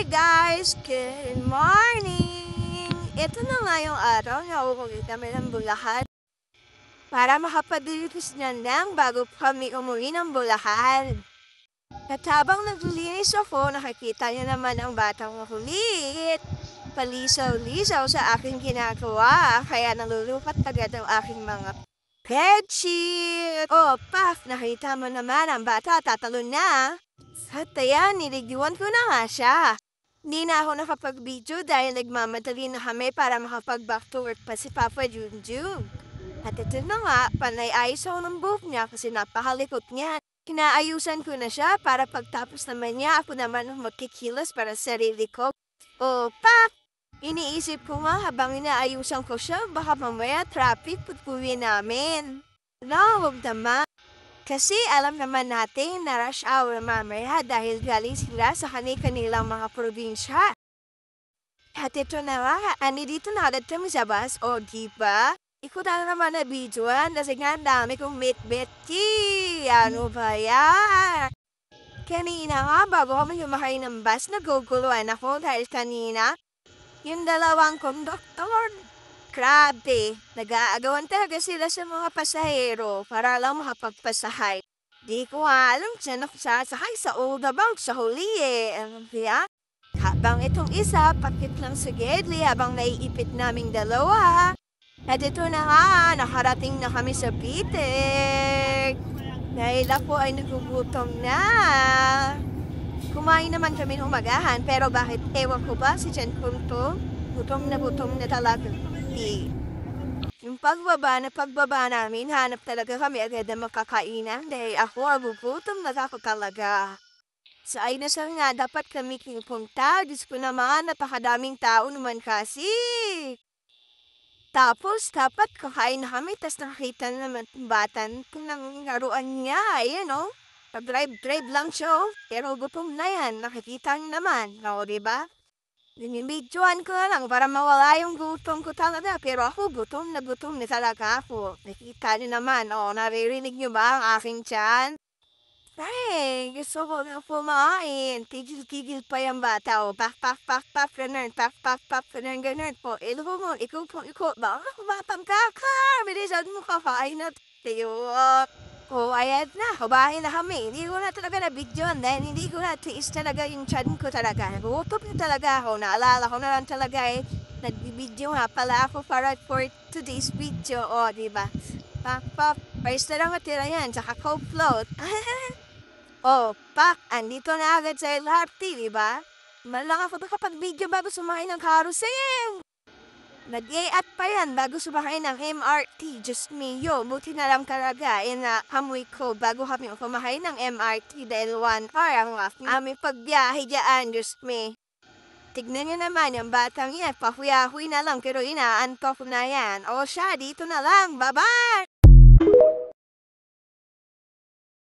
Hi guys! Good morning! Ito na nga yung araw na uuwi kami ng Bulacan para makapadilitis na lang bago kami umuwi ng Bulacan. At habang naglilinis ako, nakikita niyo naman ang batang makulit. Palisaw-lisaw sa aking ginagawa, kaya nalulukat agad ang aking mga bedsheet. Oh, Paf! Nakita mo naman ang bata, tatalon na. At ayan, niliguan ko na nga siya. Hindi na ako nakapag-video dahil nagmamadali na kami para makapag-back to work pa si Papa Junjun. At ito na nga, panay ayos ako ng buhok niya kasi napakalikot niya. Kinaayusan ko na siya para pagtapos naman niya, ako naman ang magkikilos para sa sarili ko. O, Pap! Iniisip ko nga habang inaayusan ko siya, baka mamaya traffic pagkuwi namin. No, wag naman. Kasi alam naman natin na rush hour mamaya dahil galing sila sa kanilang mga probinsya. At ito na nga, dito na agad kami sa bus, o diba? Ikaw na naman na videoan kasi nga dami kong meet-betty. Ano ba yan? Kanina nga, bago kami yumakay ng bus, naguguluhan ako dahil kanina, yung dalawang konduktor, grabe, nag-aagawan talaga sila sa mga pasahero para lang makapagpasahay. Di ko alam dyan ako sasakay sa old about sa huli Ano ba? Habang itong isa, pakit lang sa gedli habang naiipit naming dalawa. At ito na nga, nakarating na kami sa Bitek. Dahil ako ay nagugutom na. Kumain naman kami ng umagahan, pero bakit ewan ko ba si Jen Punto? Gutom na talaga. Yung pagbaba namin, hanap talaga kami agad na makakainan dahil ako gugutom na ako talaga. Sa ay nasal nga, dapat kami kinupunta. Diyos ko naman, napakadaming tao naman kasi. Tapos, dapat kakain na kami, tas nakakita naman ng batan kung nang laruan niya, ayan o. Drive lang siya, pero gutom na yan, nakikita niyo naman, o diba? Binibidyoan ko na lang para mawala yung gutom ko talaga, pero ako gutom na talaga ako. Nakita niyo naman, naririnig niyo ba ang aking tiyan? Ay, gusto ko na kumain. Tigil-tigil pa yung bata. Pak, ganun, ganun po. Ikaw mo, ikaw, baka kumatang ka. Bilisan mo kakain na tayo. Ayan na, kumain na kami. Hindi ko na talaga na-videoan dahil hindi ko na tiis talaga yung tiyan ko talaga. Nagutom na talaga ako. Naalala ko na lang talaga nagbibideo nga pala ako para for today's video. Diba? Pak, first na lang matira yan, tsaka cold float. Pak, andito na agad sa LRT, di ba? Malang ako nakapag-video bago sumakay ng carousel. Nag-i-at pa yan bago sumakay ng MRT. Just me, buti na lang talaga. Amoy ko bago kami kumakay ng MRT dahil 1 hour ang aming pagbiyahe dyan, just me. Tignan niyo naman yung batang yan, pahuya-huy na lang pero inaantok na yan. Siya, dito na lang, bye-bye!